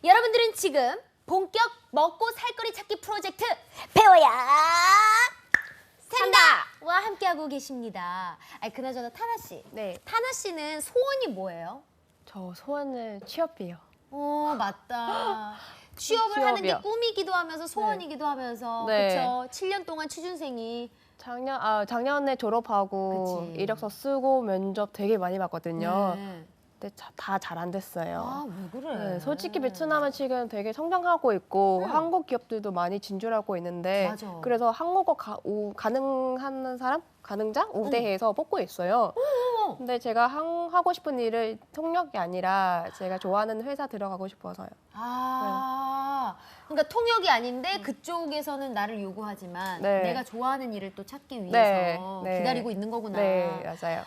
여러분들은 지금 본격 먹고 살거리 찾기 프로젝트 배워야 산다와 함께하고 계십니다. 아니, 그나저나 타나 씨. 네. 타나 씨는 소원이 뭐예요? 저 소원은 취업이에요. 맞다. 취업을 하는 게 취업이요. 꿈이기도 하면서 소원이기도 하면서 네. 그렇죠. 7년 동안 취준생이 작년에 졸업하고 그치. 이력서 쓰고 면접 되게 많이 봤거든요. 네. 근데 다 잘 안 됐어요. 아, 왜 그래? 네, 솔직히 베트남은 지금 되게 성장하고 있고 한국 기업들도 많이 진출하고 있는데 맞아. 그래서 한국어 가능한 사람? 가능자? 우대해서 뽑고 있어요. 근데 제가 하고 싶은 일을 통역이 아니라 제가 좋아하는 회사 들어가고 싶어서요. 그러니까 통역이 아닌데 그쪽에서는 나를 요구하지만 네. 내가 좋아하는 일을 또 찾기 위해서 네. 기다리고 있는 거구나. 네, 맞아요.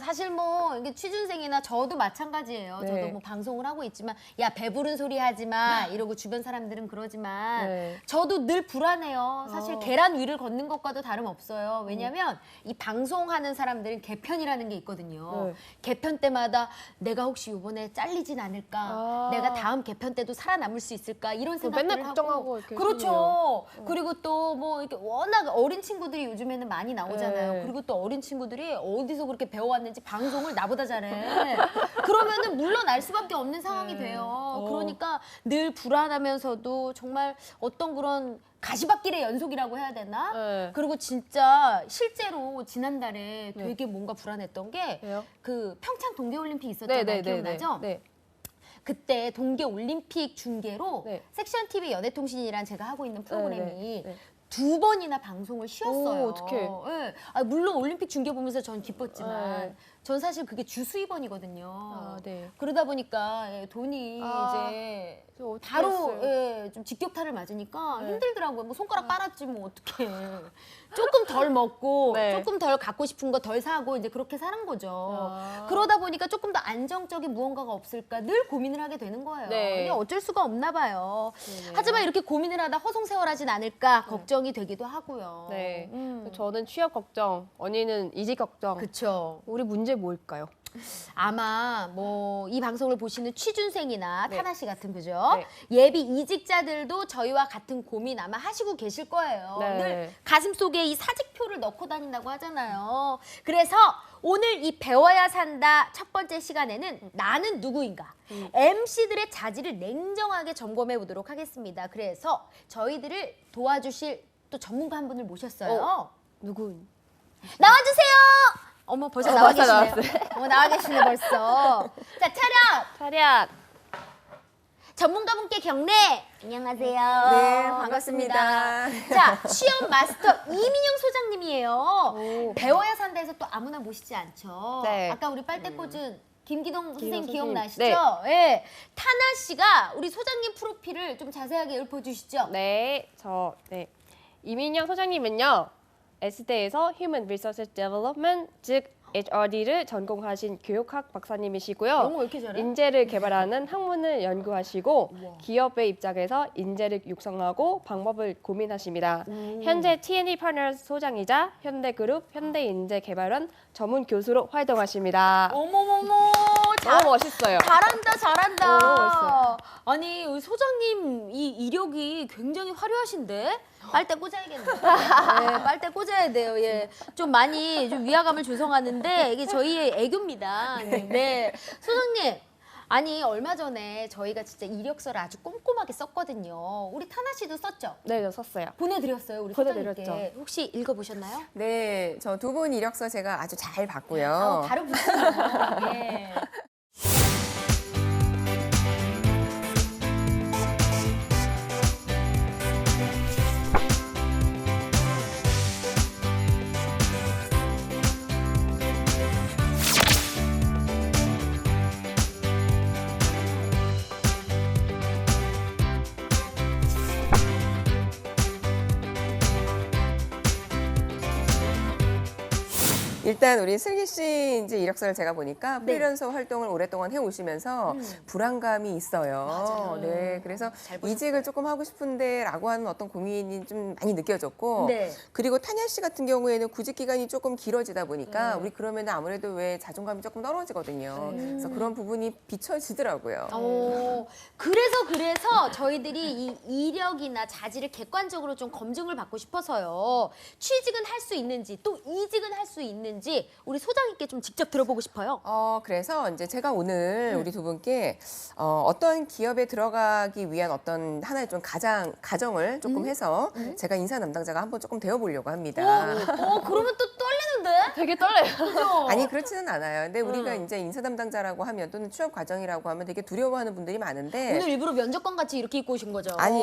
사실 뭐 이게 취준생이나 저도 마찬가지예요. 네. 저도 뭐 방송을 하고 있지만 야 배부른 소리 하지 마 이러고 주변 사람들은 그러지만 네. 저도 늘 불안해요. 사실 어. 계란 위를 걷는 것과도 다름없어요. 왜냐하면 이 방송하는 사람들은 개편이라는 게 있거든요. 네. 개편 때마다 내가 혹시 이번에 잘리진 않을까? 내가 다음 개편 때도 살아남을 수 있을까? 이런 생각들을 맨날 걱정하고 이렇게 그렇죠. 그리고 또 뭐 이렇게 워낙 어린 친구들이 요즘에는 많이 나오잖아요. 네. 그리고 또 어린 친구들이 어디서 그렇게 배워왔는지 방송을 나보다 잘해. 그러면은 물러날 수밖에 없는 상황이 돼요. 그러니까 늘 불안하면서도 정말 어떤 그런 가시밭길의 연속이라고 해야 되나? 네. 그리고 진짜 실제로 지난달에 되게 뭔가 불안했던 게 왜요? 그 평창 동계올림픽 있었잖아요. 기억나죠? 네. 그때 동계올림픽 중계로 네. 섹션 TV 연예통신이란 제가 하고 있는 프로그램이 네. 2번이나 방송을 쉬었어요. 오, 어떡해. 네. 물론 올림픽 중계 보면서 전 기뻤지만 네. 전 사실 그게 주 수입원이거든요. 네. 그러다 보니까 돈이 이제 저 어떻게 바로 했어요? 좀 직격탄을 맞으니까 네. 힘들더라고요. 뭐 손가락 빨았지 뭐 어떡해. 조금 덜 먹고 네. 조금 덜 갖고 싶은 거 덜 사고 이제 그렇게 사는 거죠. 아. 그러다 보니까 조금 더 안정적인 무언가가 없을까 늘 고민을 하게 되는 거예요. 네. 근데 어쩔 수가 없나 봐요. 네네. 하지만 이렇게 고민을 하다 허송세월하진 않을까 걱정이 되기도 하고요. 네. 음. 저는 취업 걱정, 언니는 이직 걱정. 그쵸. 우리 문제 뭘까요? 아마 뭐 이 방송을 보시는 취준생이나 네. 타나 씨 같은 그죠? 네. 예비 이직자들도 저희와 같은 고민 아마 하시고 계실 거예요. 네. 늘 가슴 속에 이 사직표를 넣고 다닌다고 하잖아요. 그래서 오늘 이 배워야 산다 첫 번째 시간에는 나는 누구인가? MC들의 자질을 냉정하게 점검해 보도록 하겠습니다. 그래서 저희들을 도와주실 또 전문가 한 분을 모셨어요. 누구? 나와주세요. 어머 벌써 나와 나왔어요, 계시네요. 나와 계시네 벌써. 자 차렷. 차렷. 전문가분께 경례. 안녕하세요. 네, 반갑습니다. 자 취업 마스터 이민영 소장님이에요. 오. 배워야 산다에서 또 아무나 모시지 않죠. 네. 아까 우리 빨대 꽂은 김기동 선생님 선생님. 기억나시죠? 네. 예. 타나 씨가 우리 소장님 프로필을 좀 자세하게 읊어주시죠. 네, 이민영 소장님은요, S대에서 Human Resources Development, 즉 HRD를 전공하신 교육학 박사님이시고요. 영어 왜 이렇게 잘해? 인재를 개발하는 학문을 연구하시고 기업의 입장에서 인재를 육성하고 방법을 고민하십니다. 현재 T&E 파트너스 소장이자 현대그룹 현대인재개발원 전문 교수로 활동하십니다. 어머머머. 너무 멋있어요. 잘한다, 잘한다. 너무 멋있어요. 아니, 우리 소장님 이 이력이 굉장히 화려하신데? 빨대 꽂아야겠네요. 네, 빨대 꽂아야 돼요. 예. 좀 많이 좀 위화감을 조성하는데 이게 저희의 애교입니다. 네. 소장님. 아니, 얼마 전에 저희가 진짜 이력서를 아주 꼼꼼하게 썼거든요. 우리 타나 씨도 썼죠? 네, 저 썼어요. 보내드렸어요, 우리 보내드렸죠. 소장님께. 혹시 읽어보셨나요? 네, 저 두 분 이력서 제가 아주 잘 봤고요. 바로 붙이네요. 예. 일단 우리 슬기 씨 이제 이력서를 제가 보니까 프리랜서 활동을 오랫동안 해오시면서 불안감이 있어요. 맞아요. 네, 그래서 잘 보셨어요. 이직을 조금 하고 싶은데라고 하는 어떤 고민이 좀 많이 느껴졌고, 네. 그리고 타냐 씨 같은 경우에는 구직 기간이 조금 길어지다 보니까 우리 그러면 아무래도 왜 자존감이 조금 떨어지거든요. 그래서 그런 부분이 비춰지더라고요. 그래서 저희들이 이 이력이나 자질을 객관적으로 좀 검증을 받고 싶어서요. 취직은 할 수 있는지 또 이직은 할 수 있는지 우리 소장님께 좀 직접 들어보고 싶어요. 그래서 이제 제가 오늘 우리 두 분께 어떤 기업에 들어가기 위한 어떤 하나의 좀 가정을 조금 해서 제가 인사 담당자가 한번 조금 되어보려고 합니다. 그러면 또 떨리는데? 되게 떨려요. 그죠? 아니 그렇지는 않아요. 근데 우리가 이제 인사 담당자라고 하면 또는 취업 과정이라고 하면 되게 두려워하는 분들이 많은데 오늘 일부러 면접관 같이 이렇게 입고 오신 거죠? 아니,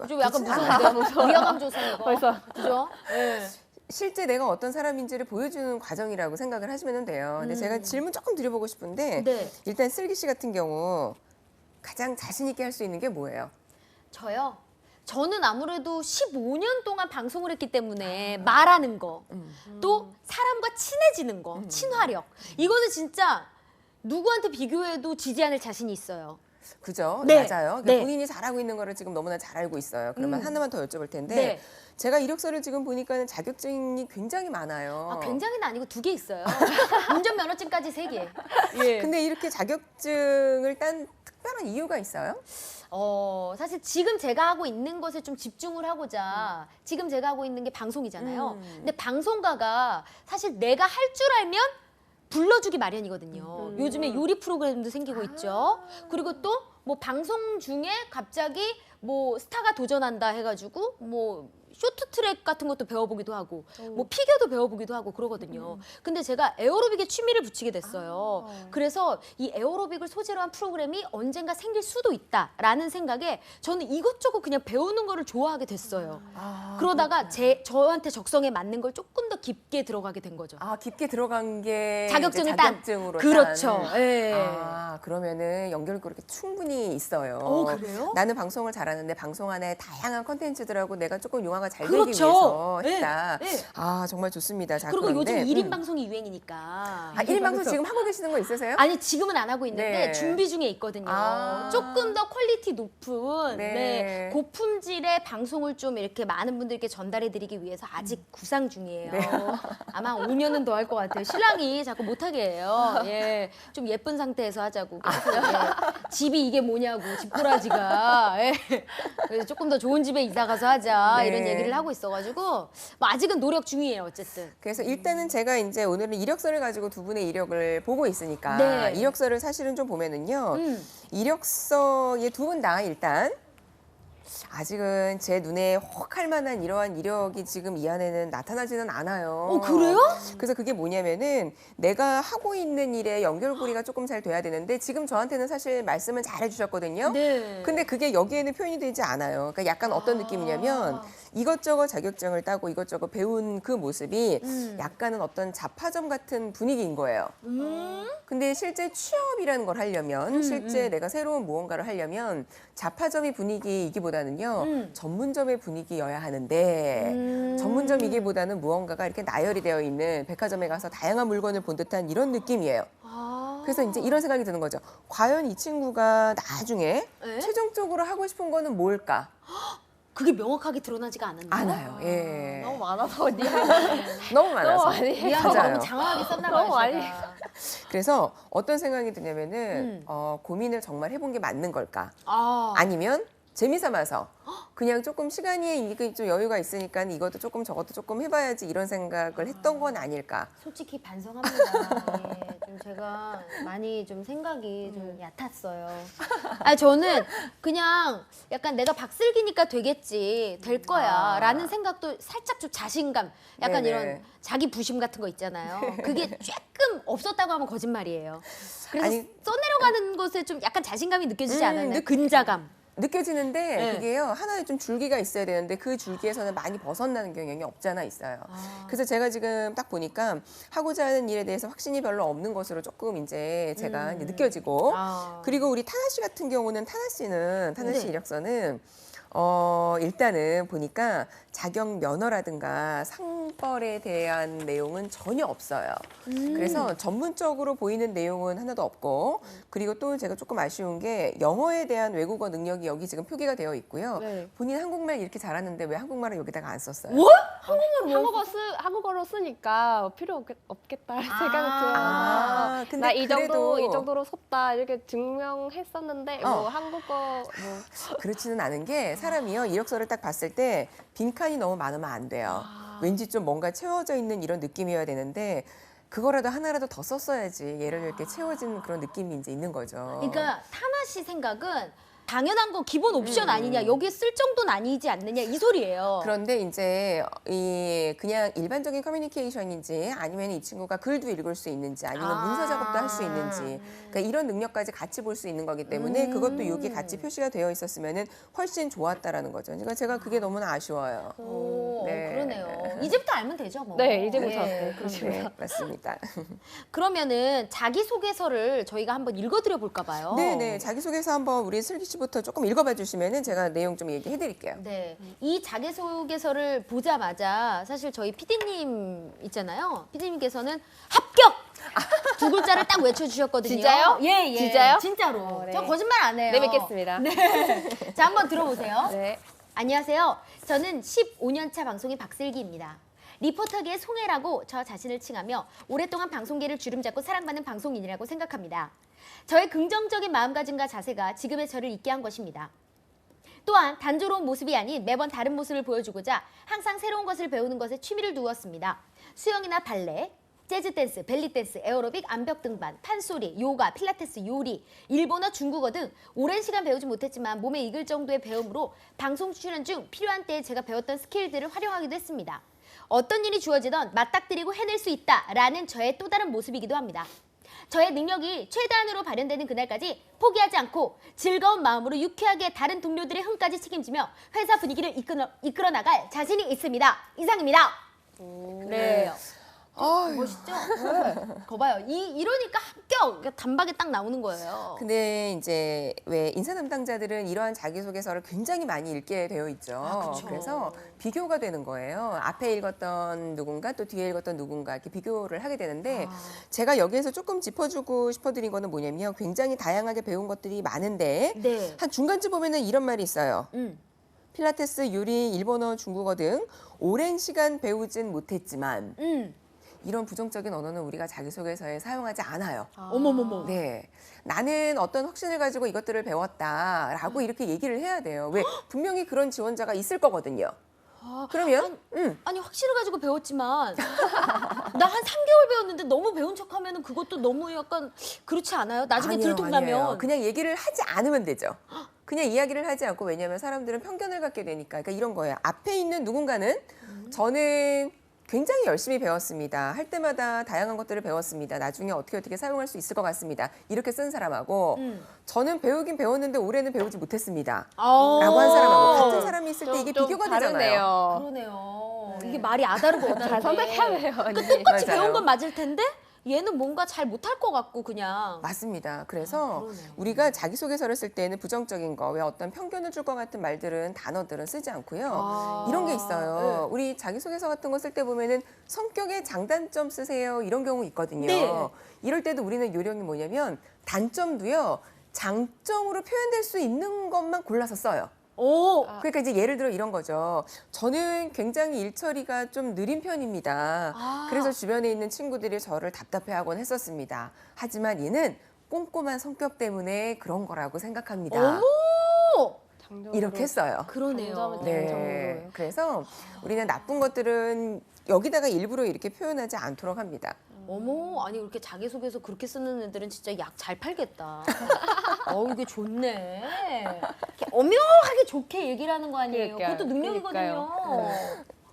좀 약간 그렇진 않아요. 무서운데? 위화감 조성 이거. 벌써. 그죠? 네. 실제 내가 어떤 사람인지를 보여주는 과정이라고 생각을 하시면 돼요. 근데 제가 질문 조금 드려보고 싶은데 네. 일단 슬기 씨 같은 경우 가장 자신 있게 할 수 있는 게 뭐예요? 저요? 저는 아무래도 15년 동안 방송을 했기 때문에 말하는 거, 또 사람과 친해지는 거, 친화력. 이거는 진짜 누구한테 비교해도 지지 않을 자신이 있어요. 그죠? 네. 맞아요. 그러니까 네. 본인이 잘하고 있는 거를 지금 너무나 잘 알고 있어요. 그러면 하나만 더 여쭤볼 텐데 네. 제가 이력서를 지금 보니까는 자격증이 굉장히 많아요. 굉장히는 아니고 2개 있어요. 운전면허증까지 3개. 예. 근데 이렇게 자격증을 딴 특별한 이유가 있어요? 사실 지금 제가 하고 있는 것에 좀 집중을 하고자 지금 제가 하고 있는 게 방송이잖아요. 근데 방송가가 사실 내가 할 줄 알면 불러주기 마련이거든요. 요즘에 요리 프로그램도 생기고 있죠. 그리고 또 뭐 방송 중에 갑자기 뭐 스타가 도전한다 해가지고 뭐 쇼트트랙 같은 것도 배워보기도 하고 뭐 피겨도 배워보기도 하고 그러거든요. 근데 제가 에어로빅에 취미를 붙이게 됐어요. 그래서 이 에어로빅을 소재로 한 프로그램이 언젠가 생길 수도 있다라는 생각에 저는 이것저것 그냥 배우는 거를 좋아하게 됐어요. 그러다가 저한테 적성에 맞는 걸 조금 더 깊게 들어가게 된 거죠. 깊게 들어간 게 자격증을 이제 딴. 자격증으로 그렇죠. 딴. 예. 그러면은 연결고리 이렇게 충분히 있어요. 그래요? 나는 방송을 잘하는데 방송 안에 다양한 컨텐츠들하고 내가 조금 용화가 잘 되기 그렇죠. 위해서 네, 했다. 네. 정말 좋습니다. 자, 그리고 그런데, 요즘 1인 방송이 유행이니까. 1인 방송 지금 하고 계시는 거 있으세요? 아니 지금은 안 하고 있는데 네. 준비 중에 있거든요. 조금 더 퀄리티 높은 네. 고품질의 방송을 좀 이렇게 많은 분들께 전달해드리기 위해서 아직 구상 중이에요. 아마 5년은 더 할 것 같아요. 신랑이 자꾸 못하게 해요. 예, 좀 예쁜 상태에서 하자고. 그래서, 집이 이게 뭐냐고 집꾸라지가. 그래서 조금 더 좋은 집에 이사 가서 하자 네. 이런 얘기를 하고 있어가지고 뭐 아직은 노력 중이에요. 어쨌든. 그래서 일단은 제가 이제 오늘은 이력서를 가지고 두 분의 이력을 보고 있으니까 네. 이력서를 사실은 좀 보면은요. 이력서에 두 분 다 일단 아직은 제 눈에 혹할 만한 이러한 이력이 지금 이 안에는 나타나지는 않아요. 그래요? 그래서 그게 뭐냐면은 내가 하고 있는 일에 연결고리가 조금 잘 돼야 되는데 지금 저한테는 사실 말씀을 잘 해주셨거든요. 네. 근데 그게 여기에는 표현이 되지 않아요. 그러니까 약간 어떤 느낌이냐면 이것저것 자격증을 따고 이것저것 배운 그 모습이 약간은 어떤 잡화점 같은 분위기인 거예요. 근데 실제 취업이라는 걸 하려면 실제 내가 새로운 무언가를 하려면 잡화점의 분위기이기보다는요 전문점의 분위기여야 하는데 전문점이기보다는 무언가가 이렇게 나열이 되어 있는 백화점에 가서 다양한 물건을 본 듯한 이런 느낌이에요. 그래서 이제 이런 생각이 드는 거죠. 과연 이 친구가 나중에 네? 최종적으로 하고 싶은 거는 뭘까? 그게 명확하게 드러나지가 않았나요? 않아요. 예. 너무 많아서 언니. 너무 많아서. 너무 많이 해요. 미안해 맞아요. 너무 장황하게 썼나 봐요. 너무 많이 제가. 그래서 어떤 생각이 드냐면은 고민을 정말 해본 게 맞는 걸까? 아니면 재미삼아서 그냥 조금 시간이 이게 좀 여유가 있으니까 이것도 조금 저것도 조금 해봐야지 이런 생각을 했던 건 아닐까? 솔직히 반성합니다. 예, 좀 제가 많이 좀 생각이 좀 얕았어요. 저는 그냥 약간 내가 박슬기니까 되겠지, 될 거야 라는 생각도 살짝 좀 자신감, 약간 네네. 이런 자기 부심 같은 거 있잖아요. 그게 조금 없었다고 하면 거짓말이에요. 그래서 아니, 써내려가는 것에 좀 약간 자신감이 느껴지지 않았나요? 느- 근자감. 느껴지는데 네. 그게요 하나의 좀 줄기가 있어야 되는데 그 줄기에서는 많이 벗어나는 경향이 없잖아 있어요. 그래서 제가 지금 딱 보니까 하고자 하는 일에 대해서 확신이 별로 없는 것으로 조금 이제 제가 이제 느껴지고 그리고 우리 타나 씨 같은 경우는 타나 씨 네. 이력서는 일단은 보니까 자격 면허라든가 사생벌에 대한 내용은 전혀 없어요. 그래서 전문적으로 보이는 내용은 하나도 없고 그리고 또 제가 조금 아쉬운 게 영어에 대한 외국어 능력이 여기 지금 표기가 되어 있고요. 네. 본인 한국말 이렇게 잘하는데 왜 한국말을 여기다가 안 썼어요? 한국어로 쓰니까 필요 없겠다 생각이 들어요. 아, 근데 나 이 그래도 이 정도로 섭다 이렇게 증명했었는데 뭐 한국어 뭐 그렇지는 않은 게 사람이요 이력서를 딱 봤을 때 빈칸이 너무 많으면 안 돼요. 왠지 좀 뭔가 채워져 있는 이런 느낌이어야 되는데 그거라도 하나라도 더 썼어야지 얘를 이렇게 채워진 그런 느낌이 이제 있는 거죠. 그러니까 타나 씨 생각은 당연한 거 기본 옵션 아니냐, 여기에 쓸 정도는 아니지 않느냐 이 소리예요. 그런데 이제 이 그냥 일반적인 커뮤니케이션인지 아니면 이 친구가 글도 읽을 수 있는지 아니면 문서 작업도 할 수 있는지 그러니까 이런 능력까지 같이 볼 수 있는 거기 때문에 그것도 여기 같이 표시가 되어 있었으면은 훨씬 좋았다라는 거죠. 그러니까 제가 그게 너무나 아쉬워요. 오, 네. 그러네요. 이제부터 알면 되죠, 뭐. 네, 이제부터. 네, 그러시면. 네, 맞습니다. 그러면은 자기소개서를 저희가 한번 읽어드려 볼까 봐요. 네네 자기소개서 한번 우리 슬기 씨부터 조금 읽어봐 주시면은 제가 내용 좀 얘기해 드릴게요. 네, 이 자기소개서를 보자마자 사실 저희 PD님 있잖아요. PD님께서는 합격! 두 글자를 딱 외쳐주셨거든요. 진짜요? 예, 예. 진짜요? 진짜로. 네. 저 거짓말 안 해요. 네, 뵙겠습니다. 자, 한번 들어보세요. 네. 안녕하세요. 저는 15년차 방송인 박슬기입니다. 리포터계의 송혜라고 저 자신을 칭하며 오랫동안 방송계를 주름잡고 사랑받는 방송인이라고 생각합니다. 저의 긍정적인 마음가짐과 자세가 지금의 저를 있게 한 것입니다. 또한 단조로운 모습이 아닌 매번 다른 모습을 보여주고자 항상 새로운 것을 배우는 것에 취미를 두었습니다. 수영이나 발레, 재즈 댄스, 벨리 댄스, 에어로빅, 암벽 등반, 판소리, 요가, 필라테스, 요리, 일본어, 중국어 등 오랜 시간 배우지 못했지만 몸에 익을 정도의 배움으로 방송 출연 중 필요한 때에 제가 배웠던 스킬들을 활용하기도 했습니다. 어떤 일이 주어지던 맞닥뜨리고 해낼 수 있다라는 저의 또 다른 모습이기도 합니다. 저의 능력이 최대한으로 발현되는 그날까지 포기하지 않고 즐거운 마음으로 유쾌하게 다른 동료들의 흥까지 책임지며 회사 분위기를 이끌어 나갈 자신이 있습니다. 이상입니다. 네. 멋있죠? 거 봐요. 이러니까 합격! 단박에 딱 나오는 거예요. 근데 이제 왜 인사 담당자들은 이러한 자기소개서를 굉장히 많이 읽게 되어 있죠. 그쵸. 그래서 비교가 되는 거예요. 앞에 읽었던 누군가 또 뒤에 읽었던 누군가 이렇게 비교를 하게 되는데 제가 여기에서 조금 짚어주고 싶어드린 거는 뭐냐면 굉장히 다양하게 배운 것들이 많은데 네. 한 중간쯤 보면은 이런 말이 있어요. 필라테스, 요리, 일본어, 중국어 등 오랜 시간 배우진 못했지만 이런 부정적인 언어는 우리가 자기소개서에 사용하지 않아요. 어머머머. 네. 나는 어떤 확신을 가지고 이것들을 배웠다라고 이렇게 얘기를 해야 돼요. 왜? 분명히 그런 지원자가 있을 거거든요. 그러면 아니 확신을 가지고 배웠지만 나 한 3개월 배웠는데 너무 배운 척하면 그것도 너무 약간 그렇지 않아요? 나중에 아니에요, 들통나면. 아니에요. 그냥 얘기를 하지 않으면 되죠. 그냥 이야기를 하지 않고 왜냐하면 사람들은 편견을 갖게 되니까. 그러니까 이런 거예요. 앞에 있는 누군가는 저는 굉장히 열심히 배웠습니다. 할 때마다 다양한 것들을 배웠습니다. 나중에 어떻게 사용할 수 있을 것 같습니다. 이렇게 쓴 사람하고 저는 배우긴 배웠는데 올해는 배우지 못했습니다. 라고 한 사람하고 같은 사람이 있을 때 이게 비교가 되잖아요. 그러네요. 이게 말이 아다르고 잘 어다르게. 선택해야 돼요. 똑같이 맞아요. 배운 건 맞을 텐데 얘는 뭔가 잘 못할 것 같고 그냥. 맞습니다. 그래서 그러네요. 우리가 자기소개서를 쓸 때는 부정적인 거, 왜 어떤 편견을 줄 것 같은 말들은, 단어들은 쓰지 않고요. 이런 게 있어요. 우리 자기소개서 같은 거 쓸 때 보면은 성격의 장단점 쓰세요. 이런 경우 있거든요. 네. 이럴 때도 우리는 요령이 뭐냐면 단점도요. 장점으로 표현될 수 있는 것만 골라서 써요. 오. 그러니까 이제 예를 들어 이런 거죠. 저는 굉장히 일 처리가 좀 느린 편입니다. 그래서 주변에 있는 친구들이 저를 답답해하곤 했었습니다. 하지만 얘는 꼼꼼한 성격 때문에 그런 거라고 생각합니다. 어머. 이렇게 했어요. 그러네요. 장점은 네. 장점으로요. 그래서 우리는 나쁜 것들은 여기다가 일부러 이렇게 표현하지 않도록 합니다. 어머, 아니 이렇게 자기소개서 그렇게 쓰는 애들은 진짜 약 잘 팔겠다. 이게 좋네. 이렇게 엄연하게 좋게 얘기를 하는 거 아니에요. 그러니까요. 그것도 능력이거든요.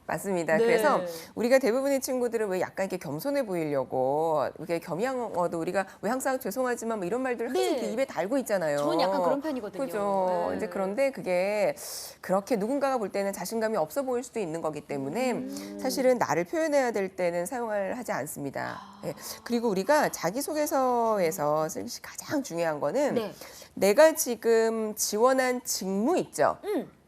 맞습니다. 네. 그래서 우리가 대부분의 친구들은 왜 약간 이렇게 겸손해 보이려고 이렇게 겸양어도 우리가 왜 항상 죄송하지만 뭐 이런 말들 항상 네. 이렇게 입에 달고 있잖아요. 저는 약간 그런 편이거든요. 그죠. 네. 이제 그런데 그게 그렇게 누군가가 볼 때는 자신감이 없어 보일 수도 있는 거기 때문에 사실은 나를 표현해야 될 때는 사용을 하지 않습니다. 예. 그리고 우리가 자기소개서에서 가장 중요한 거는 네. 내가 지금 지원한 직무 있죠.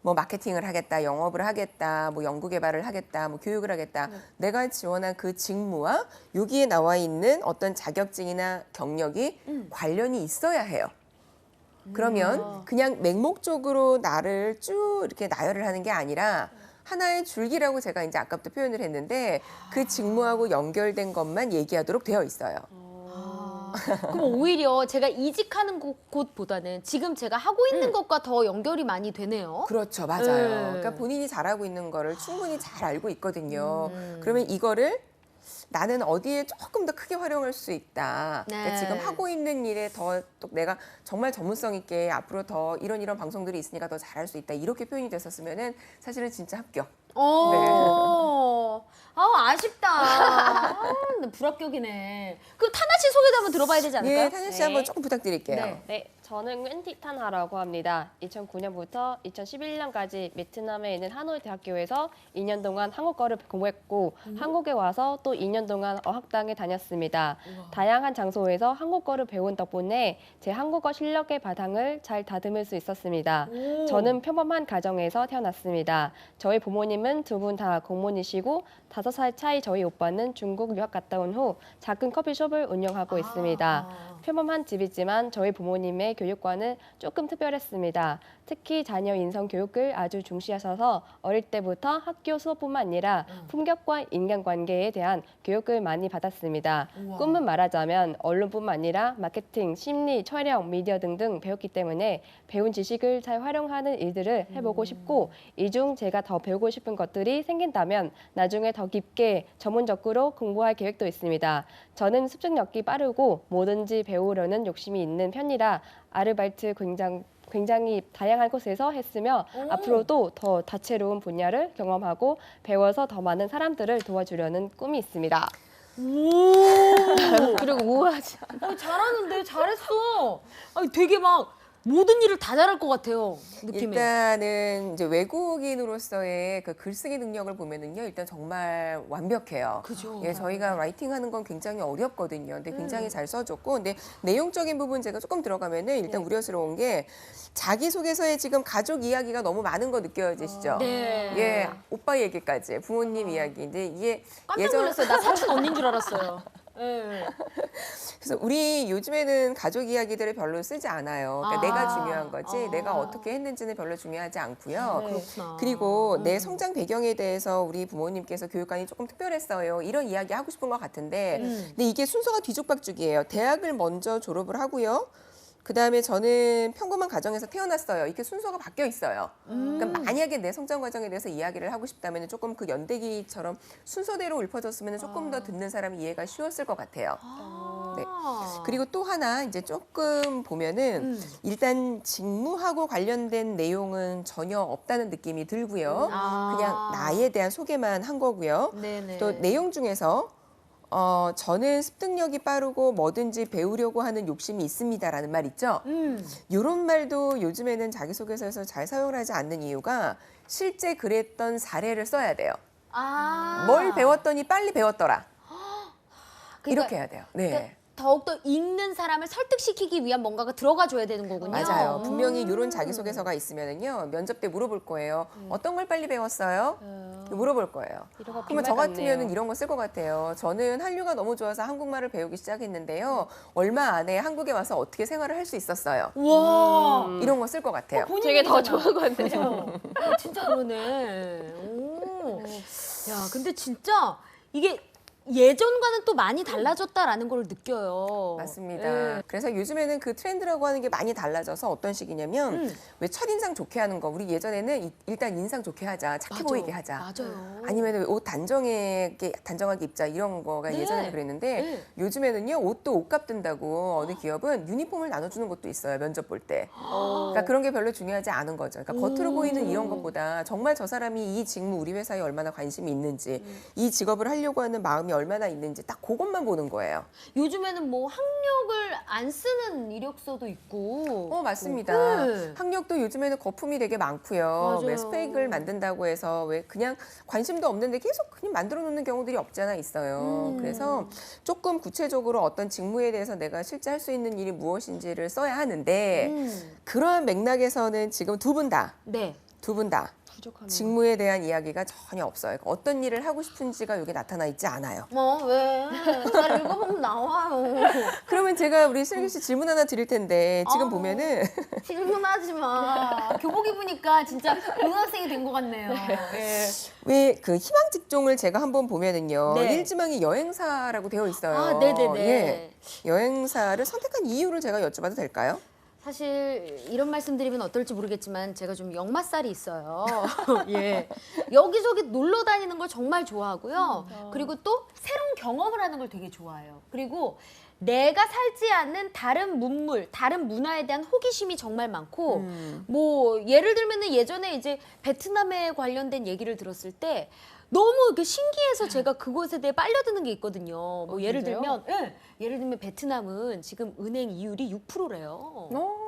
뭐 마케팅을 하겠다, 영업을 하겠다, 뭐 연구 개발을 하겠다, 뭐 교육을 하겠다. 내가 지원한 그 직무와 여기에 나와 있는 어떤 자격증이나 경력이 관련이 있어야 해요. 그러면 그냥 맹목적으로 나를 쭉 이렇게 나열을 하는 게 아니라 하나의 줄기라고 제가 이제 아까부터 표현을 했는데 그 직무하고 연결된 것만 얘기하도록 되어 있어요. 그럼 오히려 제가 이직하는 곳보다는 지금 제가 하고 있는 것과 더 연결이 많이 되네요. 그렇죠, 맞아요. 네. 그러니까 본인이 잘하고 있는 거를 충분히 잘 알고 있거든요. 그러면 이거를 나는 어디에 조금 더 크게 활용할 수 있다. 그러니까 네. 지금 하고 있는 일에 더 또 내가 정말 전문성 있게 앞으로 더 이런 방송들이 있으니까 더 잘할 수 있다. 이렇게 표현이 됐었으면은 사실은 진짜 합격. 아쉽다. 근데 불합격이네. 그 타나 씨 소개도 한번 들어봐야 되지 않을까요? 예, 탄현 씨 한번 조금 부탁드릴게요. 네. 네, 저는 웬티탄하라고 합니다. 2009년부터 2011년까지 베트남에 있는 하노이 대학교에서 2년 동안 한국어를 공부했고 한국에 와서 또 2년 동안 어학당에 다녔습니다. 다양한 장소에서 한국어를 배운 덕분에 제 한국어 실력의 바탕을 잘 다듬을 수 있었습니다. 저는 평범한 가정에서 태어났습니다. 저희 부모님은 두 분 다 공무원이시고 5살 차이 저희 오빠는 중국 유학 갔다 온 후 작은 커피숍을 운영하고 있습니다. 평범한 집이지만 저희 부모님의 교육관은 조금 특별했습니다. 특히 자녀 인성 교육을 아주 중시하셔서 어릴 때부터 학교 수업뿐만 아니라 품격과 인간관계에 대한 교육을 많이 받았습니다. 꿈은 말하자면 언론뿐만 아니라 마케팅, 심리, 촬영, 미디어 등등 배웠기 때문에 배운 지식을 잘 활용하는 일들을 해보고 싶고 이 중 제가 더 배우고 싶은 것들이 생긴다면 나중에 더 깊게 전문적으로 공부할 계획도 있습니다. 저는 습득력이 빠르고 뭐든지 배우려는 욕심이 있는 편이라 아르바이트 굉장히 다양한 곳에서 했으며 앞으로도 더 다채로운 분야를 경험하고 배워서 더 많은 사람들을 도와주려는 꿈이 있습니다. 그리고 우아하지 잘하는데 잘했어. 아니, 되게 막 모든 일을 다 잘할 것 같아요. 느낌이. 일단은 이제 외국인으로서의 그 글쓰기 능력을 보면은요, 일단 정말 완벽해요. 그죠. 예, 저희가 라이팅하는 건 굉장히 어렵거든요. 근데 굉장히 잘 써줬고, 근데 내용적인 부분 제가 조금 들어가면은 일단 우려스러운 게 자기소개서에 지금 가족 이야기가 너무 많은 거 느껴지시죠? 네. 예, 오빠 얘기까지, 부모님 이야기인데 이게 깜짝 놀랐어요. 나 사촌 언니인 줄 알았어요. 네. 그래서 우리 요즘에는 가족 이야기들을 별로 쓰지 않아요. 그러니까 내가 중요한 거지, 아. 내가 어떻게 했는지는 별로 중요하지 않고요. 그렇구나. 그리고 내 성장 배경에 대해서 우리 부모님께서 교육관이 조금 특별했어요. 이런 이야기 하고 싶은 것 같은데, 근데 이게 순서가 뒤죽박죽이에요. 대학을 먼저 졸업을 하고요. 그다음에 저는 평범한 가정에서 태어났어요. 이렇게 순서가 바뀌어 있어요. 그러니까 만약에 내 성장 과정에 대해서 이야기를 하고 싶다면 조금 그 연대기처럼 순서대로 읊어졌으면 조금 더 듣는 사람이 이해가 쉬웠을 것 같아요. 네. 그리고 또 하나 이제 조금 보면은 일단 직무하고 관련된 내용은 전혀 없다는 느낌이 들고요. 그냥 나에 대한 소개만 한 거고요. 네네. 또 내용 중에서 저는 습득력이 빠르고 뭐든지 배우려고 하는 욕심이 있습니다라는 말 있죠. 이런 말도 요즘에는 자기소개서에서 잘 사용을 하지 않는 이유가 실제 그랬던 사례를 써야 돼요. 뭘 배웠더니 빨리 배웠더라. 그러니까 이렇게 해야 돼요. 네. 그러니까 더욱더 읽는 사람을 설득시키기 위한 뭔가가 들어가 줘야 되는 거군요. 맞아요. 분명히 이런 자기소개서가 있으면은요, 면접 때 물어볼 거예요. 어떤 걸 빨리 배웠어요? 물어볼 거예요. 그러면 저 같으면은 이런 거 쓸 것 같아요. 저는 한류가 너무 좋아서 한국말을 배우기 시작했는데요. 얼마 안에 한국에 와서 어떻게 생활을 할 수 있었어요. 와. 이런 거 쓸 것 같아요. 되게 더 좋은 건데요. 진짜 그러네. 오. 야, 근데 진짜 이게 예전과는 또 많이 달라졌다라는 걸 느껴요. 맞습니다. 예. 그래서 요즘에는 그 트렌드라고 하는 게 많이 달라져서 어떤 식이냐면 왜 첫인상 좋게 하는 거. 우리 예전에는 일단 인상 좋게 하자. 착해 맞아. 보이게 하자. 맞아요. 아니면 옷 단정하게 입자 이런 거가 네. 예전에는 그랬는데 네. 요즘에는요 옷도 옷값 든다고 어느 기업은 유니폼을 나눠주는 것도 있어요. 면접 볼 때. 그러니까 그런 게 별로 중요하지 않은 거죠. 그러니까 겉으로 보이는 이런 것보다 정말 저 사람이 이 직무 우리 회사에 얼마나 관심이 있는지 이 직업을 하려고 하는 마음이 얼마나 있는지 딱 그것만 보는 거예요. 요즘에는 뭐 학력을 안 쓰는 이력서도 있고. 맞습니다. 네. 학력도 요즘에는 거품이 되게 많고요. 맞아요. 왜 스펙을 만든다고 해서 왜 그냥 관심도 없는데 계속 그냥 만들어 놓는 경우들이 없지 않아 있어요. 그래서 조금 구체적으로 어떤 직무에 대해서 내가 실제 할 수 있는 일이 무엇인지를 써야 하는데 그러한 맥락에서는 지금 두 분 다 네. 두 분 다 부족하네요. 직무에 대한 이야기가 전혀 없어요. 어떤 일을 하고 싶은지가 여기 나타나 있지 않아요. 뭐 왜? 잘 읽어보면 나와요. 그러면 제가 우리 슬기 씨 질문 하나 드릴 텐데 지금 보면은 질문하지 마. 교복 입으니까 진짜 고등학생이 된 것 같네요. 예. 왜 그 희망 직종을 제가 한번 보면은요. 네. 일지망이 여행사라고 되어 있어요. 아, 네네네. 예. 여행사를 선택한 이유를 제가 여쭤봐도 될까요? 사실 이런 말씀드리면 어떨지 모르겠지만 제가 좀 역마살이 있어요. 예. 여기저기 놀러 다니는 걸 정말 좋아하고요. 그리고 또 새로운 경험을 하는 걸 되게 좋아해요. 그리고 내가 살지 않는 다른 문물, 다른 문화에 대한 호기심이 정말 많고 뭐 예를 들면은 예전에 이제 베트남에 관련된 얘기를 들었을 때 너무 이렇게 신기해서 제가 그것에 대해 빨려드는 게 있거든요. 뭐 예를 진짜요? 들면, 예를 들면 베트남은 지금 은행 이율이 6%래요. 오.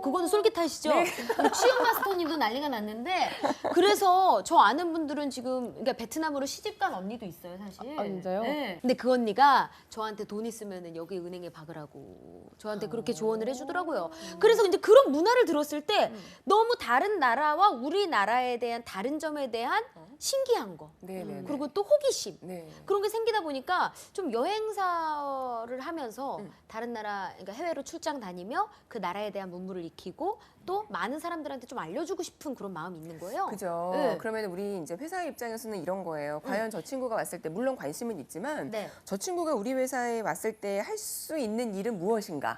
그거는 솔깃하시죠? 우리 취업 마스터님도 난리가 났는데 그래서 저 아는 분들은 지금 그러니까 베트남으로 시집 간 언니도 있어요, 사실. 아, 진짜요? 네. 근데 그 언니가 저한테 돈 있으면은 여기 은행에 박으라고 저한테 그렇게 조언을 해주더라고요. 그래서 이제 그런 문화를 들었을 때 너무 다른 나라와 우리나라에 대한 다른 점에 대한 신기한 거 네네. 그리고 또 호기심 네. 그런 게 생기다 보니까 좀 여행사를 하면서 다른 나라, 그러니까 해외로 출장 다니며 그 나라에 대한 문물을 익히고 또 많은 사람들한테 좀 알려주고 싶은 그런 마음이 있는 거예요. 그죠. 네. 그러면 우리 이제 회사 입장에서는 이런 거예요. 과연 저 친구가 왔을 때 물론 관심은 있지만 네. 저 친구가 우리 회사에 왔을 때 할 수 있는 일은 무엇인가?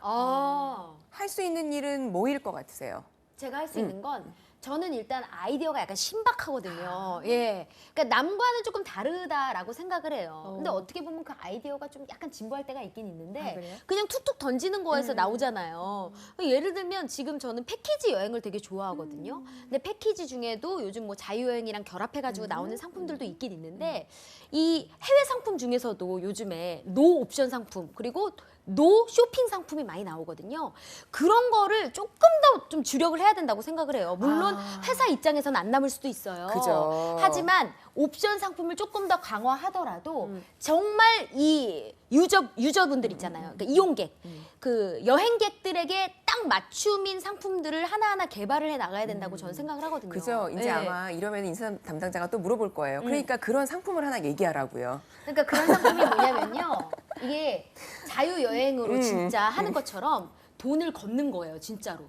할 수 있는 일은 뭐일 것 같으세요? 제가 할 수 있는 건 저는 일단 아이디어가 약간 신박하거든요. 예. 그러니까 남과는 조금 다르다라고 생각을 해요. 근데 어떻게 보면 그 아이디어가 좀 약간 진보할 때가 있긴 있는데 그래요? 그냥 툭툭 던지는 거에서 나오잖아요. 예를 들면 지금 저는 패키지 여행을 되게 좋아하거든요. 근데 패키지 중에도 요즘 뭐 자유여행이랑 결합해가지고 나오는 상품들도 있긴 있는데 이 해외 상품 중에서도 요즘에 노 옵션 상품 그리고 노 쇼핑 상품이 많이 나오거든요. 그런 거를 조금 더 좀 주력을 해야 된다고 생각을 해요. 물론 회사 입장에서는 안 남을 수도 있어요. 그죠. 하지만 옵션 상품을 조금 더 강화하더라도 정말 이 유저분들 있잖아요. 그러니까 이용객, 그 여행객들에게 딱 맞춤인 상품들을 하나하나 개발을 해 나가야 된다고 저는 생각을 하거든요. 그죠. 이제 네. 아마 이러면 인사 담당자가 또 물어볼 거예요. 그러니까 그런 상품을 하나 얘기하라고요. 그러니까 그런 상품이 뭐냐면요. 이게 자유여행으로 진짜 하는 것처럼 돈을 걷는 거예요, 진짜로.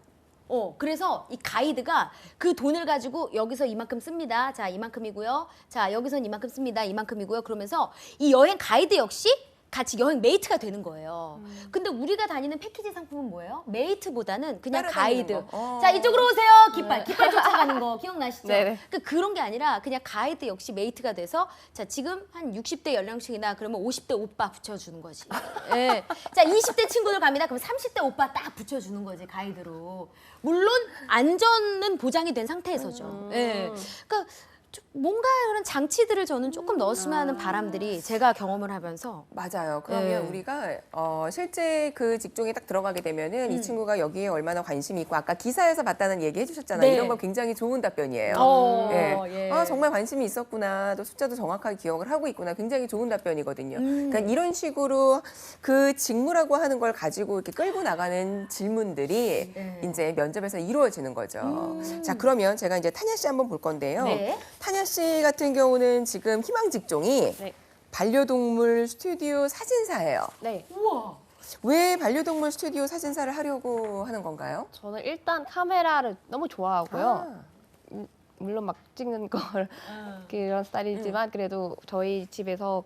그래서 이 가이드가 그 돈을 가지고 여기서 이만큼 씁니다. 자, 이만큼이고요. 자, 여기선 이만큼 씁니다. 이만큼이고요. 그러면서 이 여행 가이드 역시 같이 여행 메이트가 되는 거예요. 근데 우리가 다니는 패키지 상품은 뭐예요? 메이트보다는 그냥 따라다니는 가이드. 거. 자, 이쪽으로 오세요. 깃발 쫓아가는 거 기억나시죠? 네네. 그런 게 아니라 그냥 가이드 역시 메이트가 돼서 자, 지금 한 60대 연령층이나 그러면 50대 오빠 붙여주는 거지. 예. 자, 20대 친구들 갑니다. 그럼 30대 오빠 딱 붙여주는 거지, 가이드로. 물론 안전은 보장이 된 상태에서죠. 예. 그러니까 좀 뭔가 그런 장치들을 저는 조금 넣었으면 하는 바람들이 제가 경험을 하면서 맞아요. 그러면 네. 우리가 실제 그 직종에 딱 들어가게 되면은 이 친구가 여기에 얼마나 관심이 있고 아까 기사에서 봤다는 얘기 해주셨잖아요. 네. 이런 거 굉장히 좋은 답변이에요. 예. 아 정말 관심이 있었구나. 또 숫자도 정확하게 기억을 하고 있구나. 굉장히 좋은 답변이거든요. 그러니까 이런 식으로 그 직무라고 하는 걸 가지고 이렇게 끌고 나가는 질문들이 네. 이제 면접에서 이루어지는 거죠. 자 그러면 제가 이제 타냐 씨 한번 볼 건데요. 네. 타냐 씨 같은 경우는 지금 희망 직종이 네. 반려동물 스튜디오 사진사예요. 네. 우와. 왜 반려동물 스튜디오 사진사를 하려고 하는 건가요? 저는 일단 카메라를 너무 좋아하고요. 아, 물론 막 찍는 걸 그런 스타일이지만 그래도 저희 집에서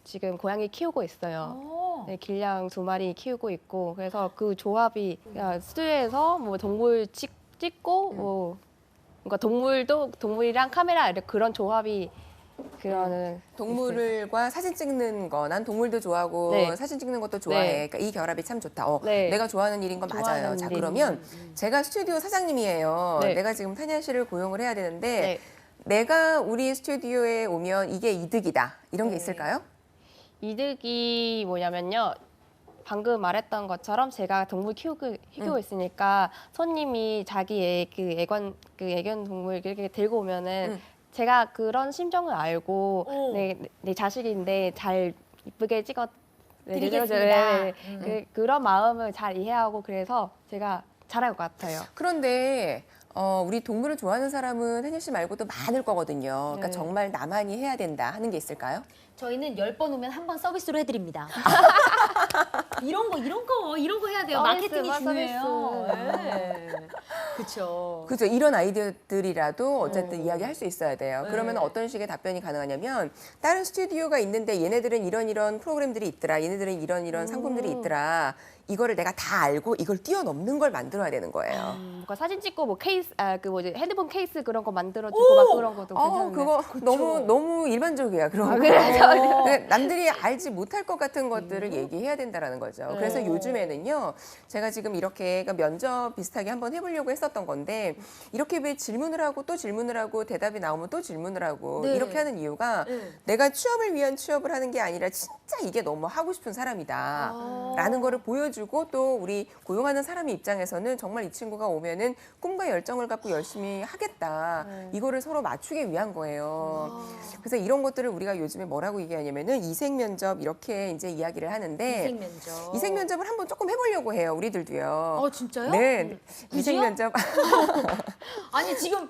지금 고양이 키우고 있어요. 네, 길냥 2마리 키우고 있고 그래서 그 조합이 그냥 스튜디오에서 뭐 동물 찍고 뭐 그러니까 동물이랑 카메라 이렇게 그런 조합이 그런 동물과 사진 찍는 거, 난 동물도 좋아하고 네. 사진 찍는 것도 좋아해. 네. 그러니까 이 결합이 참 좋다. 네. 내가 좋아하는 일인 건 맞아요. 좋아하는 자 일인 그러면 제가 스튜디오 사장님이에요. 네. 내가 지금 타냐 씨를 고용을 해야 되는데 네. 내가 우리 스튜디오에 오면 이게 이득이다. 이런 게 네. 있을까요? 이득이 뭐냐면요. 방금 말했던 것처럼 제가 동물 키우고 있으니까 손님이 자기 애견 동물 이렇게 들고 오면은 제가 그런 심정을 알고 내 자식인데 잘 이쁘게 드리겠습니다. 그런 마음을 잘 이해하고 그래서 제가 잘할 것 같아요. 그런데 우리 동물을 좋아하는 사람은 혜진 씨 말고도 많을 거거든요. 그러니까 네. 정말 나만이 해야 된다 하는 게 있을까요? 저희는 10번 오면 한 번 서비스로 해드립니다. 이런 거 해야 돼요. 서비스, 마케팅이 중요해요. 서비스. 네. 그렇죠. 그죠. 이런 아이디어들이라도 어쨌든 이야기할 수 있어야 돼요. 네. 그러면 어떤 식의 답변이 가능하냐면 다른 스튜디오가 있는데 얘네들은 이런 프로그램들이 있더라. 얘네들은 이런 상품들이 있더라. 이거를 내가 다 알고 이걸 뛰어넘는 걸 만들어야 되는 거예요. 뭔가 사진 찍고 뭐 케이스, 핸드폰 케이스 그런 거 만들어주고 막 그런 것도 괜찮은데. 그거 너무 일반적이야. 그런 거. 그래요? 남들이 알지 못할 것 같은 것들을 얘기해야 된다라는 거죠. 그래서 요즘에는요, 제가 지금 이렇게 그러니까 면접 비슷하게 한번 해보려고 했었던 건데 이렇게 왜 질문을 하고 또 질문을 하고 대답이 나오면 또 질문을 하고 네. 이렇게 하는 이유가 내가 취업을 위한 취업을 하는 게 아니라 진짜 이게 너무 하고 싶은 사람이다라는 거를 보여주고 또 우리 고용하는 사람의 입장에서는 정말 이 친구가 오면은 꿈과 열정을 갖고 열심히 하겠다. 이거를 서로 맞추기 위한 거예요. 그래서 이런 것들을 우리가 요즘에 뭐라고 얘기하냐면은 이생 면접 이렇게 이제 이야기를 하는데 이생 면접. 이생 면접을 한번 조금 해보려고 해요. 우리들도요. 진짜요? 네, 이생 그지요? 면접. 아니 지금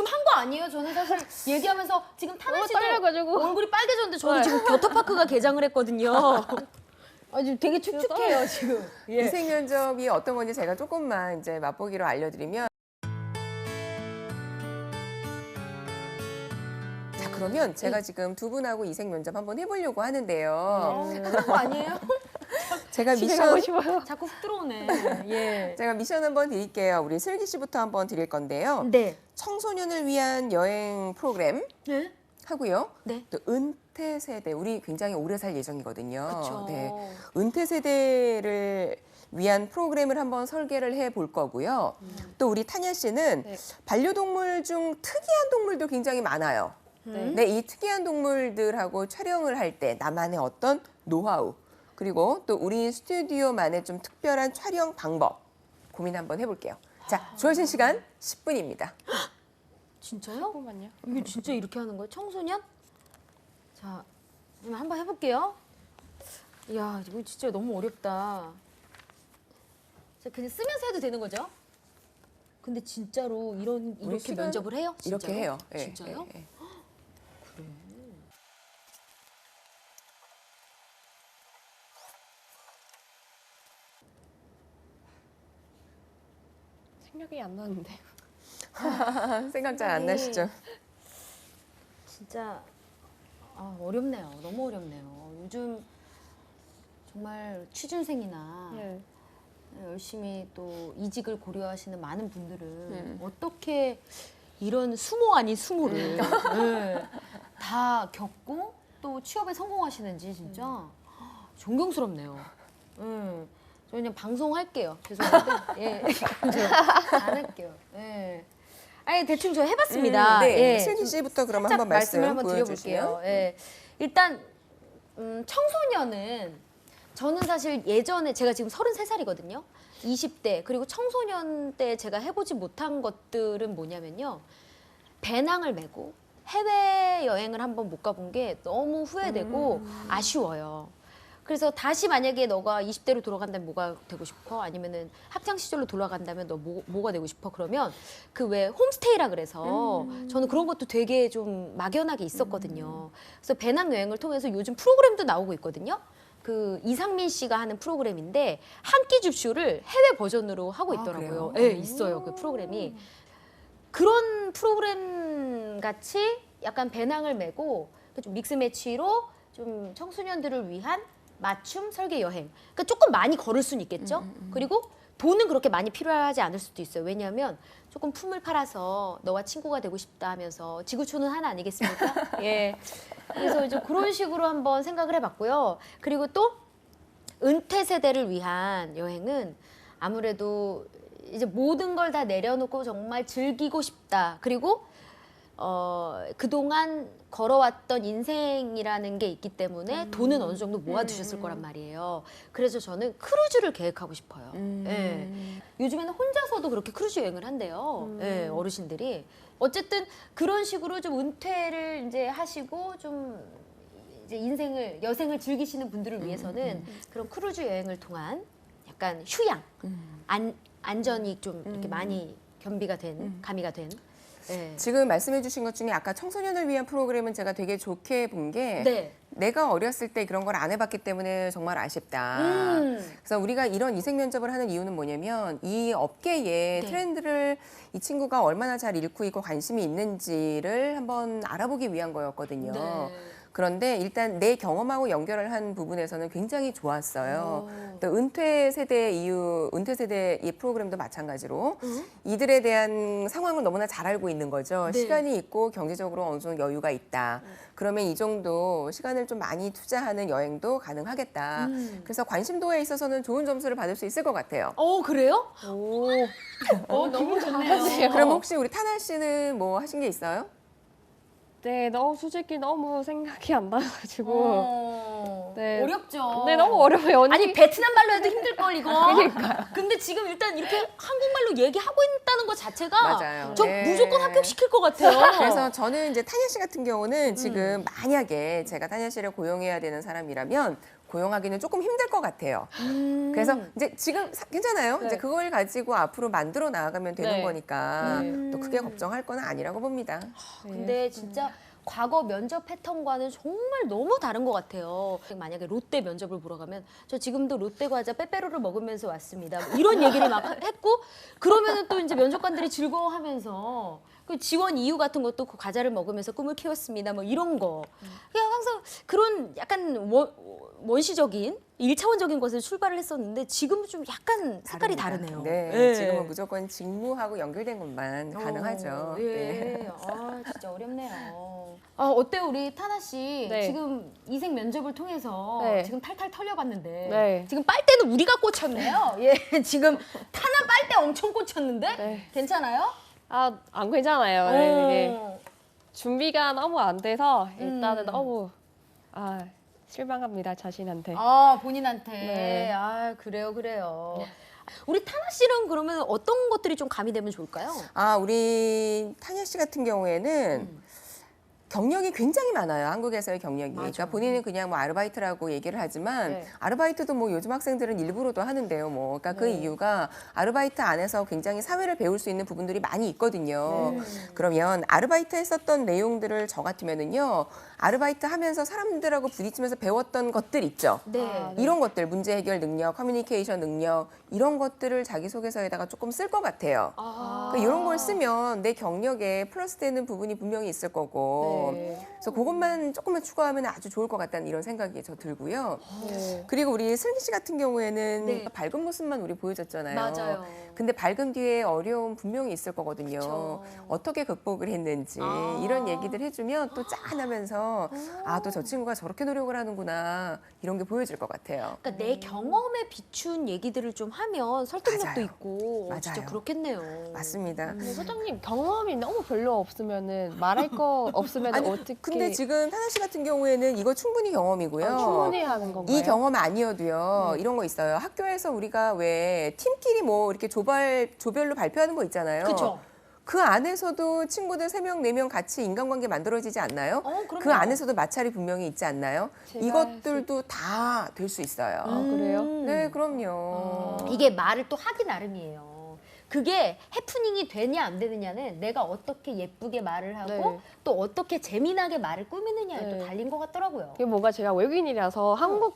한 거 아니에요? 저는 사실 얘기하면서 지금 타나 너무 씨도 떨려가지고. 얼굴이 빨개졌는데 저도 네. 지금 겨터파크가 개장을 했거든요. 아주 되게 축축해요 지금. 예. 이생 면접이 어떤 건지 제가 조금만 이제 맛보기로 알려드리면. 자, 그러면 제가 지금 두 분하고 이생 면접 한번 해보려고 하는데요. 그런 거 아니에요? 제가 집에 가고 미션 싶어요. 자꾸 훅 들어오네. 예. 제가 미션 한번 드릴게요. 우리 슬기 씨부터 한번 드릴 건데요. 네. 청소년을 위한 여행 프로그램 네. 하고요. 네. 또 은퇴 세대, 우리 굉장히 오래 살 예정이거든요. 그렇죠. 네. 은퇴 세대를 위한 프로그램을 한번 설계를 해 볼 거고요. 또 우리 타냐 씨는 네. 반려동물 중 특이한 동물도 굉장히 많아요. 네. 이 특이한 동물들하고 촬영을 할 때 나만의 어떤 노하우, 그리고 또 우리 스튜디오만의 좀 특별한 촬영 방법 고민 한번 해볼게요. 자, 주어진 시간 10분입니다. 진짜요? 잠깐만요. 이게 진짜 이렇게 하는 거예요? 청소년? 자, 그럼 한번 해볼게요. 이야, 이거 진짜 너무 어렵다. 자, 그냥 쓰면서 해도 되는 거죠? 근데 진짜로 이렇게 시간 면접을 해요? 이렇게 진짜로? 해요. 예, 진짜요? 예, 예. 그래. 생각이 안 나는데. 생각 잘 안 나시죠? 진짜 어렵네요. 너무 어렵네요. 요즘 정말 취준생이나 네. 열심히 또 이직을 고려하시는 많은 분들은 어떻게 이런 수모 아닌 수모를 네, 다 겪고 또 취업에 성공하시는지 진짜 존경스럽네요. 저 그냥 방송할게요. 죄송한데 예, 안 할게요. 예. 아니 대충 저 해봤습니다. 네, 예. 슬기 씨부터 그러면 살짝 한번 말씀 한번 보여주시면. 드려볼게요. 예. 일단 청소년은 저는 사실 예전에 제가 지금 33살이거든요. 20대 그리고 청소년 때 제가 해보지 못한 것들은 뭐냐면요. 배낭을 메고 해외 여행을 한번 못 가본 게 너무 후회되고 아쉬워요. 그래서 다시 만약에 너가 20대로 돌아간다면 뭐가 되고 싶어? 아니면은 학창 시절로 돌아간다면 너 뭐가 되고 싶어? 그러면 그 왜 홈스테이라 그래서 저는 그런 것도 되게 좀 막연하게 있었거든요. 그래서 배낭 여행을 통해서 요즘 프로그램도 나오고 있거든요. 그 이상민 씨가 하는 프로그램인데 한 끼 줍쇼를 해외 버전으로 하고 있더라고요. 그래요? 네, 있어요. 그 프로그램이. 그런 프로그램 같이 약간 배낭을 메고 좀 믹스 매치로 좀 청소년들을 위한 맞춤 설계 여행. 그러니까 조금 많이 걸을 수는 있겠죠. 그리고 돈은 그렇게 많이 필요하지 않을 수도 있어요. 왜냐하면 조금 품을 팔아서 너와 친구가 되고 싶다 하면서 지구촌은 하나 아니겠습니까? 예. 그래서 이제 그런 식으로 한번 생각을 해봤고요. 그리고 또 은퇴 세대를 위한 여행은 아무래도 이제 모든 걸 다 내려놓고 정말 즐기고 싶다. 그리고 그동안 걸어왔던 인생이라는 게 있기 때문에 돈은 어느 정도 모아두셨을 거란 말이에요. 그래서 저는 크루즈를 계획하고 싶어요. 예. 요즘에는 혼자서도 그렇게 크루즈 여행을 한대요. 예, 어르신들이. 어쨌든 그런 식으로 좀 은퇴를 이제 하시고 좀 이제 여생을 즐기시는 분들을 위해서는 그런 크루즈 여행을 통한 약간 휴양, 안전이 좀 이렇게 많이 겸비가 된, 가미가 된. 네. 지금 말씀해 주신 것 중에 아까 청소년을 위한 프로그램은 제가 되게 좋게 본 게 네. 내가 어렸을 때 그런 걸 안 해봤기 때문에 정말 아쉽다. 그래서 우리가 이런 이색 면접을 하는 이유는 뭐냐면 이 업계의 네. 트렌드를 이 친구가 얼마나 잘 읽고 있고 관심이 있는지를 한번 알아보기 위한 거였거든요. 네. 그런데 일단 내 경험하고 연결을 한 부분에서는 굉장히 좋았어요. 또 은퇴 세대 이 프로그램도 마찬가지로 이들에 대한 상황을 너무나 잘 알고 있는 거죠. 네. 시간이 있고 경제적으로 어느 정도 여유가 있다. 그러면 이 정도 시간을 좀 많이 투자하는 여행도 가능하겠다. 그래서 관심도에 있어서는 좋은 점수를 받을 수 있을 것 같아요. 그래요? 너무 좋네요. 그럼 혹시 우리 타나 씨는 뭐 하신 게 있어요? 네, 솔직히 너무 생각이 안 나가지고. 네. 어렵죠. 네, 너무 어려워요. 언니. 아니 베트남 말로 해도 힘들 걸 이거. 그러니까요. 근데 지금 일단 이렇게 한국말로 얘기하고 있다는 것 자체가 맞아요. 저 네. 무조건 합격시킬 것 같아요. 그래서 저는 이제 타냐 씨 같은 경우는 지금 만약에 제가 타냐 씨를 고용해야 되는 사람이라면 고용하기는 조금 힘들 것 같아요. 그래서 이제 지금 괜찮아요. 네. 이제 그걸 가지고 앞으로 만들어 나아가면 되는 네. 거니까 또 크게 걱정할 건 아니라고 봅니다. 근데 진짜 과거 면접 패턴과는 정말 너무 다른 것 같아요. 만약에 롯데 면접을 보러 가면 저 지금도 롯데 과자 빼빼로를 먹으면서 왔습니다. 뭐 이런 얘기를 막 했고 그러면은 또 이제 면접관들이 즐거워하면서 그 지원 이유 같은 것도 그 과자를 먹으면서 꿈을 키웠습니다. 뭐 이런 거. 그냥 항상 그런 약간 원시적인 1차원적인 것을 출발을 했었는데 지금은 좀 약간 색깔이 다릅니다. 다르네요. 네, 예. 지금은 무조건 직무하고 연결된 것만 가능하죠. 예. 네. 진짜 어렵네요. 어때요, 우리 타나 씨? 네. 지금 이색 면접을 통해서 네. 지금 탈탈 털려봤는데 네. 지금 빨대는 우리가 꽂혔네요. 예, 지금 타나 빨대 엄청 꽂혔는데 네. 괜찮아요? 안 괜찮아요. 네, 이게 어. 준비가 너무 안 돼서 일단은 음. 너무 실망합니다, 자신한테. 본인한테. 네. 그래요. 우리 타나 씨는 그러면 어떤 것들이 좀 가미되면 좋을까요? 우리 타냐 씨 같은 경우에는 경력이 굉장히 많아요. 한국에서의 경력이. 그러니까 본인은 그냥 뭐 아르바이트라고 얘기를 하지만 네. 아르바이트도 뭐 요즘 학생들은 일부러도 하는데요. 뭐 그러니까 그 이유가 아르바이트 안에서 굉장히 사회를 배울 수 있는 부분들이 많이 있거든요. 그러면 아르바이트 했었던 내용들을 저 같으면은요. 아르바이트 하면서 사람들하고 부딪히면서 배웠던 것들 있죠. 네. 이런 것들, 문제 해결 능력, 커뮤니케이션 능력 이런 것들을 자기소개서에다가 조금 쓸 것 같아요. 그러니까 이런 걸 쓰면 내 경력에 플러스 되는 부분이 분명히 있을 거고 네. 그래서 그것만 조금만 추가하면 아주 좋을 것 같다는 이런 생각이 저 들고요. 네. 그리고 우리 슬기 씨 같은 경우에는 네. 밝은 모습만 우리 보여줬잖아요. 맞아요. 근데 밝은 뒤에 어려움 분명히 있을 거거든요. 그쵸. 어떻게 극복을 했는지 이런 얘기들 해주면 또 짠하면서 또 저 친구가 저렇게 노력을 하는구나 이런 게 보여질 것 같아요. 그러니까 내 경험에 비춘 얘기들을 좀 하면 설득력도 맞아요. 있고 진짜 맞아요. 그렇겠네요. 맞습니다. 근데 소장님 경험이 너무 별로 없으면은 말할 거 없으면 어떻게? 근데 지금 타나 씨 같은 경우에는 이거 충분히 경험이고요. 충분히 하는 건가요? 이 경험 아니어도요. 이런 거 있어요. 학교에서 우리가 왜 팀끼리 뭐 이렇게 조별로 발표하는 거 있잖아요. 그쵸. 그 안에서도 친구들 3명, 4명 같이 인간관계 만들어지지 않나요? 그럼요. 그 안에서도 마찰이 분명히 있지 않나요? 제가 이것들도 다 될 수 있어요. 그래요? 네, 그럼요. 이게 말을 또 하기 나름이에요. 그게 해프닝이 되냐 안 되느냐는 내가 어떻게 예쁘게 말을 하고 네. 또 어떻게 재미나게 말을 꾸미느냐에 네. 또 달린 것 같더라고요. 이게 뭔가 제가 외국인이라서 한국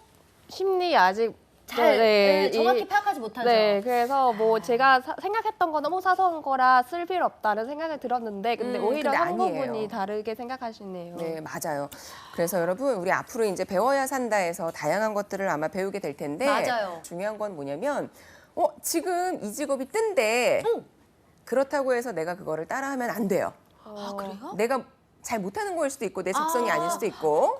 심리 아직 정확히 파악하지 못하죠. 네, 그래서 뭐 제가 생각했던 거 너무 사소한 거라 쓸 필요 없다는 생각을 들었는데 근데 오히려 근데 한국분이 아니에요. 다르게 생각하시네요. 네, 맞아요. 그래서 여러분, 우리 앞으로 이제 배워야 산다에서 다양한 것들을 아마 배우게 될 텐데 맞아요. 중요한 건 뭐냐면 지금 이 직업이 뜬데 그렇다고 해서 내가 그거를 따라하면 안 돼요. 그래요? 내가 잘 못하는 거일 수도 있고 내 속성이 아닐 수도 있고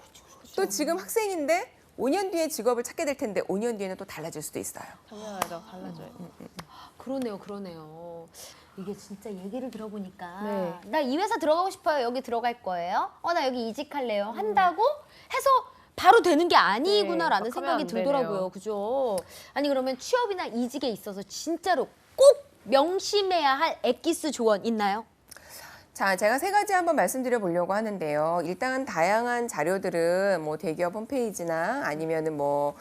또 지금 학생인데 5년 뒤에 직업을 찾게 될 텐데 5년 뒤에는 또 달라질 수도 있어요. 당연하죠, 달라져요. 그러네요. 이게 진짜 얘기를 들어보니까 네. 나 이 회사 들어가고 싶어요. 여기 들어갈 거예요. 나 여기 이직할래요. 한다고 해서 바로 되는 게 아니구나라는 막 하면 생각이 안 들더라고요. 되네요. 그죠? 아니 그러면 취업이나 이직에 있어서 진짜로 꼭 명심해야 할 엑기스 조언 있나요? 자, 제가 3가지 한번 말씀드려 보려고 하는데요. 일단 다양한 자료들은 뭐 대기업 홈페이지나 아니면은 뭐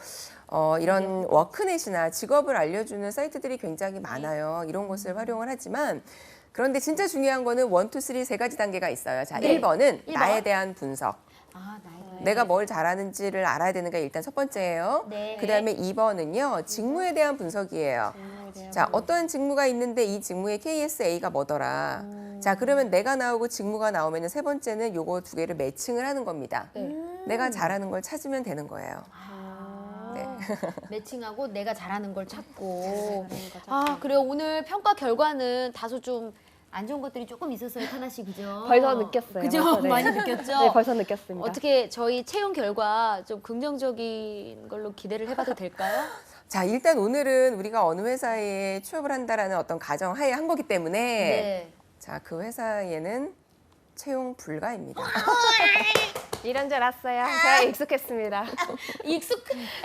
이런 워크넷이나 직업을 알려주는 사이트들이 굉장히 많아요. 이런 곳을 활용을 하지만 그런데 진짜 중요한 거는 1, 2, 3 세 가지 단계가 있어요. 자, 네. 1번은 1번. 나에 대한 분석. 아, 나이. 내가 뭘 잘하는지를 알아야 되는 게 일단 첫 번째예요. 네. 그다음에 2번은요. 직무에 대한 분석이에요. 자, 어떤 직무가 있는데 이 직무의 KSA가 뭐더라. 자, 그러면 내가 나오고 직무가 나오면 세 번째는 요거 두 개를 매칭을 하는 겁니다. 내가 잘하는 걸 찾으면 되는 거예요. 네. 매칭하고 내가 잘하는 걸 찾고. 아, 그래요. 오늘 평가 결과는 다소 좀 안 좋은 것들이 조금 있었어요, 타나 씨, 그죠? 벌써 느꼈어요. 그죠? 벌써, 네. 많이 느꼈죠? 네, 벌써 느꼈습니다. 어떻게 저희 채용 결과 좀 긍정적인 걸로 기대를 해봐도 될까요? 자, 일단 오늘은 우리가 어느 회사에 취업을 한다라는 어떤 가정하에 한 거기 때문에 네. 자, 그 회사에는 채용 불가입니다. 이런 줄 알았어요. 제가 익숙했습니다.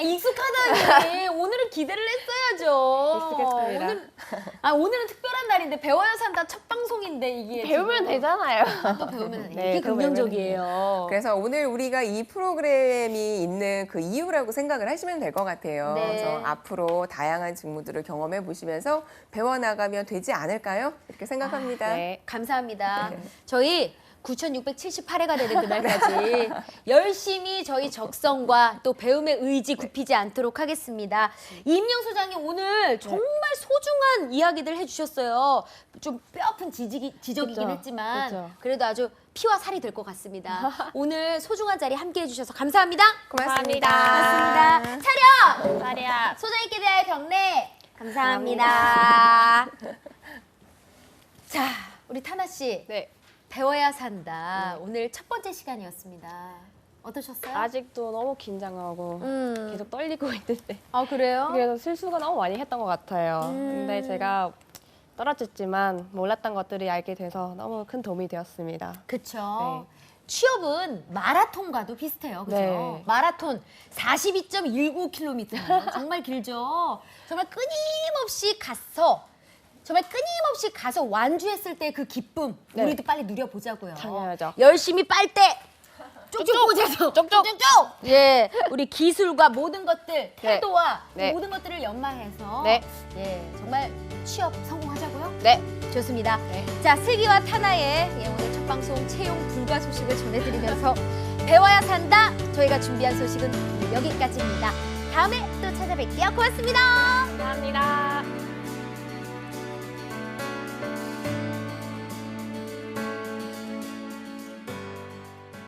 익숙하다니. 오늘은 기대를 했어야죠. 익숙했습니다. 오늘은 특별한 날인데 배워야 산다 첫 방송인데 이게 배우면 지금 되잖아요. 또 배우면 네, 이게 또 배우면 긍정적이에요. 그래서 오늘 우리가 이 프로그램이 있는 그 이유라고 생각을 하시면 될 것 같아요. 네. 그래서 앞으로 다양한 직무들을 경험해 보시면서 배워나가면 되지 않을까요? 이렇게 생각합니다. 네. 감사합니다. 저희 9,678회가 되는 그날까지 열심히 저희 적성과 또 배움의 의지 굽히지 않도록 하겠습니다. 이임영 소장이 오늘 정말 소중한 이야기들 해주셨어요. 좀 뼈아픈 지적이긴 그쵸, 했지만 그쵸. 그래도 아주 피와 살이 될 것 같습니다. 오늘 소중한 자리 함께해 주셔서 감사합니다. 고맙습니다. 고맙습니다. 차렷! 마리아. 소장님께 대하여 경례. 감사합니다. 자, 우리 타나 씨. 네. 배워야 산다. 오늘 첫 번째 시간이었습니다. 어떠셨어요? 아직도 너무 긴장하고 계속 떨리고 있는데. 아, 그래요? 그래서 실수가 너무 많이 했던 것 같아요. 근데 제가 떨어졌지만 몰랐던 것들이 알게 돼서 너무 큰 도움이 되었습니다. 그쵸. 취업은 마라톤과도 비슷해요. 그죠? 네. 마라톤 42.19km. 정말 길죠? 정말 끊임없이 가서 완주했을 때 그 기쁨 네. 우리도 빨리 누려보자고요. 당연하죠. 열심히 빨대 쪽쪽 꽂아서 쪽쪽! 예, 우리 기술과 모든 것들 태도와 네. 모든 것들을 연마해서 네. 예, 정말 취업 성공하자고요. 네. 좋습니다. 네. 자, 슬기와 타나의 오늘 첫 방송 채용 불가 소식을 전해드리면서 배워야 산다. 저희가 준비한 소식은 여기까지입니다. 다음에 또 찾아뵐게요. 고맙습니다. 감사합니다.